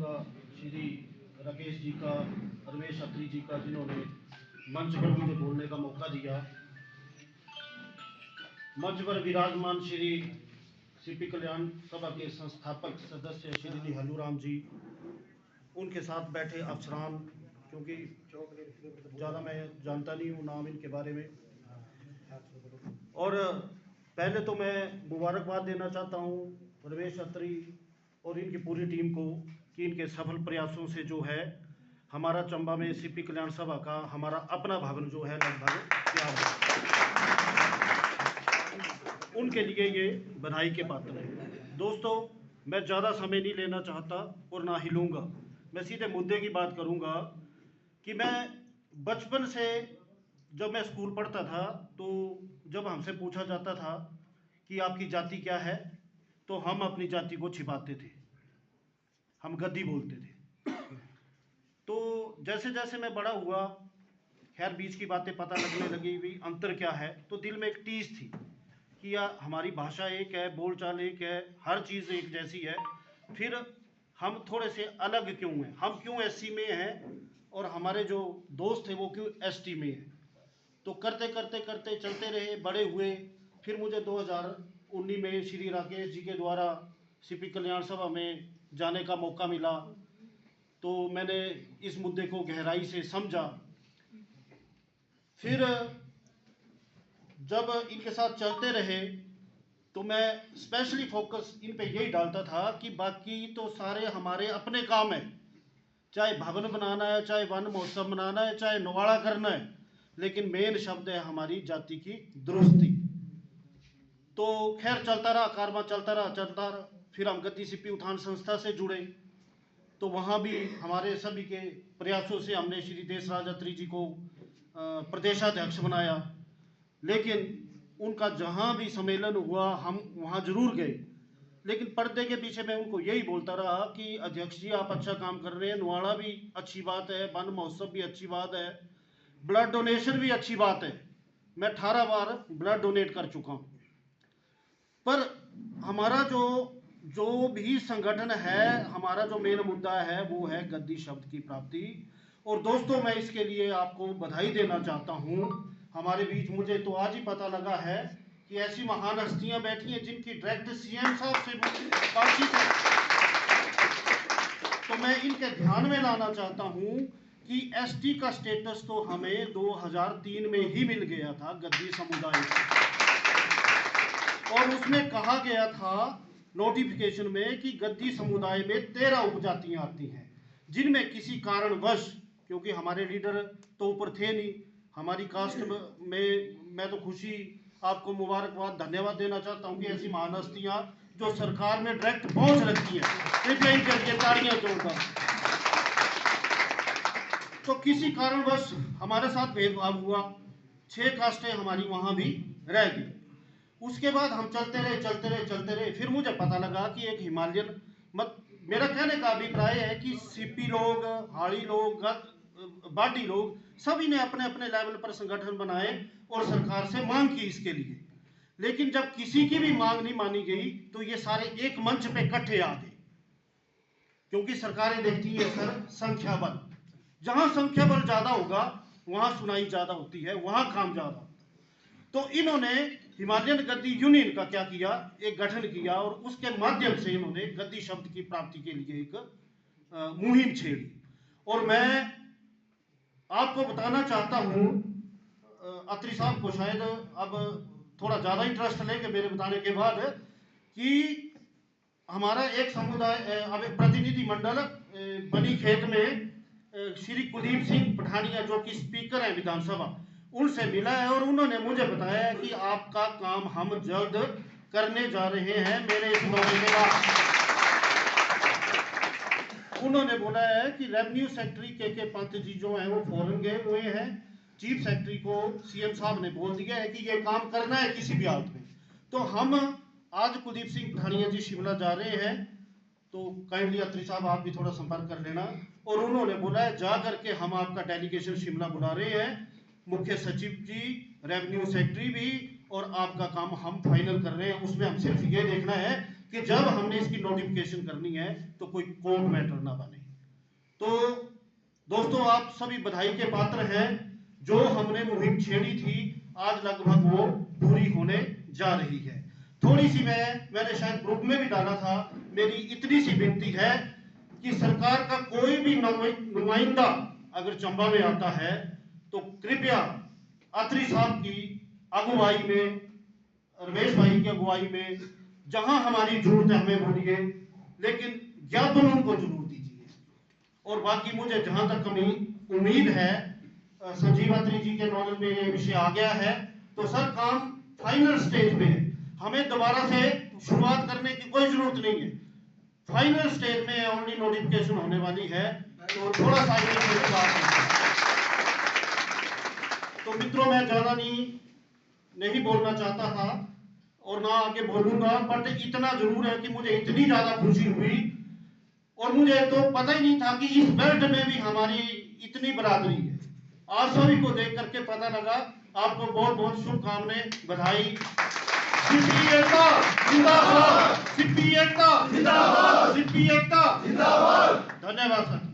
का, श्री राकेश जी का, रमेश अत्री जी का, जिन्होंने मंच पर मुझे बोलने का मौका दिया। मंच पर विराजमान श्री सीपी कल्याण सभा के संस्थापक सदस्य श्री निहालूराम जी, उनके साथ बैठे अफसरान, क्योंकि ज़्यादा मैं जानता नहीं हूँ नाम इनके बारे में। और पहले तो मैं मुबारकबाद देना चाहता हूँ रमेश अत्री और इनकी पूरी टीम को कि इनके सफल प्रयासों से जो है हमारा चंबा में सीपी कल्याण सभा का हमारा अपना भवन जो है लगभग तैयार है। उनके लिए ये बधाई के पात्र हैं। दोस्तों, मैं ज़्यादा समय नहीं लेना चाहता और ना ही लूँगा। मैं सीधे मुद्दे की बात करूँगा कि मैं बचपन से जब मैं स्कूल पढ़ता था तो जब हमसे पूछा जाता था कि आपकी जाति क्या है, तो हम अपनी जाति को छिपाते थे, हम गद्दी बोलते थे। तो जैसे जैसे मैं बड़ा हुआ, खैर बीच की बातें पता लगने लगी भी अंतर क्या है, तो दिल में एक टीस थी कि यार हमारी भाषा एक है, बोलचाल एक है, हर चीज़ एक जैसी है, फिर हम थोड़े से अलग क्यों हैं, हम क्यों एससी में हैं और हमारे जो दोस्त थे वो क्यों एसटी में हैं। तो करते करते करते चलते रहे, बड़े हुए। फिर मुझे 2019 में श्री राकेश जी के द्वारा सीपी कल्याण सभा में जाने का मौका मिला, तो मैंने इस मुद्दे को गहराई से समझा। फिर जब इनके साथ चलते रहे तो मैं स्पेशली फोकस इन पे यही डालता था कि बाकी तो सारे हमारे अपने काम है, चाहे भवन बनाना है, चाहे वन महोत्सव मनाना है, चाहे नवाड़ा करना है, लेकिन मेन शब्द है हमारी जाति की दुरुस्ती। तो खैर चलता रहा, कारवां चलता रहा। फिर हम गद्दी सीपी उत्थान संस्था से जुड़े, तो वहाँ भी हमारे सभी के प्रयासों से हमने श्री देशराज अत्री जी को प्रदेशाध्यक्ष बनाया। लेकिन उनका जहाँ भी सम्मेलन हुआ हम वहाँ जरूर गए, लेकिन पर्दे के पीछे मैं उनको यही बोलता रहा कि अध्यक्ष जी आप अच्छा काम कर रहे हैं, नवाड़ा भी अच्छी बात है, वन महोत्सव भी अच्छी बात है, ब्लड डोनेशन भी अच्छी बात है, मैं 18 बार ब्लड डोनेट कर चुका हूँ। पर हमारा जो भी संगठन है, हमारा जो मेन मुद्दा है वो है गद्दी शब्द की प्राप्ति। और दोस्तों, मैं इसके लिए आपको बधाई देना चाहता हूँ। हमारे बीच मुझे तो आज ही पता लगा है कि ऐसी महान हस्तियां बैठी हैं जिनकी डायरेक्ट सीएम साहब से बातचीत है। तो मैं इनके ध्यान में लाना चाहता हूँ कि एसटी का स्टेटस तो हमें 2003 में ही मिल गया था गद्दी समुदाय से, और उसमें कहा गया था नोटिफिकेशन में कि गद्दी समुदाय में 13 उपजातियां आती हैं, जिनमें किसी कारणवश, क्योंकि हमारे लीडर तो ऊपर थे नहीं, हमारी कास्ट में मैं तो खुशी आपको मुबारकबाद धन्यवाद देना चाहता हूं कि ऐसी महान हस्तियां जो सरकार में डायरेक्ट पहुंच रखी है, कृपया इनके लिए ताड़ियां जोड़कर। तो किसी कारणवश हमारे साथ भेदभाव हुआ, 6 कास्टें हमारी वहां भी रह गई। उसके बाद हम चलते रहे। फिर मुझे पता लगा कि एक हिमालयन मेरा कहने का अभिप्राय है कि सीपी लोग, हाड़ी लोग, बाडी लोग, सभी ने अपने अपने लेवल पर संगठन बनाए और सरकार से मांग की इसके लिए। लेकिन जब किसी की भी मांग नहीं मानी गई तो ये सारे एक मंच पे इकट्ठे आ गए, क्योंकि सरकारें देखती है सर संख्या बल, जहां संख्या बल ज्यादा होगा वहां सुनाई ज्यादा होती है, वहां काम ज्यादा। तो इन्होंने हिमालयन गद्दी यूनियन का क्या किया, एक गठन किया और उसके माध्यम से इन्होंने गद्दी शब्द की प्राप्ति के लिए एक मुहिम छेड़ी। और मैं आपको बताना चाहता हूं, अत्री साहब को शायद अब थोड़ा ज्यादा इंटरेस्ट लेंगे मेरे बताने के बाद, कि हमारा एक समुदाय, अब एक प्रतिनिधि मंडल बनी खेत में श्री कुलदीप सिंह पठानिया जो कि स्पीकर है विधानसभा, उनसे मिला है और उन्होंने मुझे बताया है कि आपका काम हम जल्द करने जा रहे हैं। मेरे इस दौरे के बाद उन्होंने बोला है कि रेवेन्यू सेक्रेटरी के पंत जी जो हैं वो फॉरेन गए हुए हैं, चीफ सेक्रेटरी को सीएम साहब ने बोल दिया है कि ये काम करना है किसी भी हालत में। तो हम आज कुलदीप सिंह पठानिया जी शिमला जा रहे हैं, तो काइंडली अत्री साहब आप भी थोड़ा संपर्क कर लेना। और उन्होंने बोला है जा करके हम आपका डेलीगेशन शिमला बुला रहे हैं, मुख्य सचिव जी, रेवेन्यू सेक्रेटरी भी, और आपका काम हम फाइनल कर रहे हैं। उसमें हम सिर्फ ये देखना है कि जब हमने इसकी नोटिफिकेशन करनी है तो कोई कोर्ट मैटर ना बने। तो दोस्तों, आप सभी बधाई के पात्र हैं। जो हमने मुहिम छेड़ी थी, आज लगभग वो पूरी होने जा रही है। थोड़ी सी मैंने शायद ग्रुप में भी डाला था, मेरी इतनी सी विनती है कि सरकार का कोई भी नुमाइंदा अगर चंबा में आता है तो कृपया अत्री साहब की अगुवाई में, रमेश भाई की अगुवाई में, जहां हमारी जरूरत है हमें बोलिए, लेकिन ज्ञापनों को जरूर दीजिए। और बाकी मुझे जहां तक उम्मीद है, संजीव अत्री जी के नॉलेज में ये विषय आ गया है, तो सर काम फाइनल स्टेज में है, हमें दोबारा से शुरुआत करने की कोई जरूरत नहीं है। फाइनल स्टेज में ऑनली नोटिफिकेशन होने वाली है, तो थोड़ा सा तो मित्रों, मैं ज्यादा नहीं बोलना चाहता था और ना आगे बोलूंगा, बट इतना जरूर है कि मुझे इतनी ज्यादा खुशी हुई, और मुझे तो पता ही नहीं था कि इस बेल्ट में भी हमारी इतनी बरादरी है। आप सभी को देख करके पता लगा। आपको बहुत बहुत शुभकामनाएं, बधाई। सिप्पी एकता जिंदाबाद, सिप्पी एकता जिंदाबाद, सिप्पी एकता जिंदाबाद। धन्यवाद सर।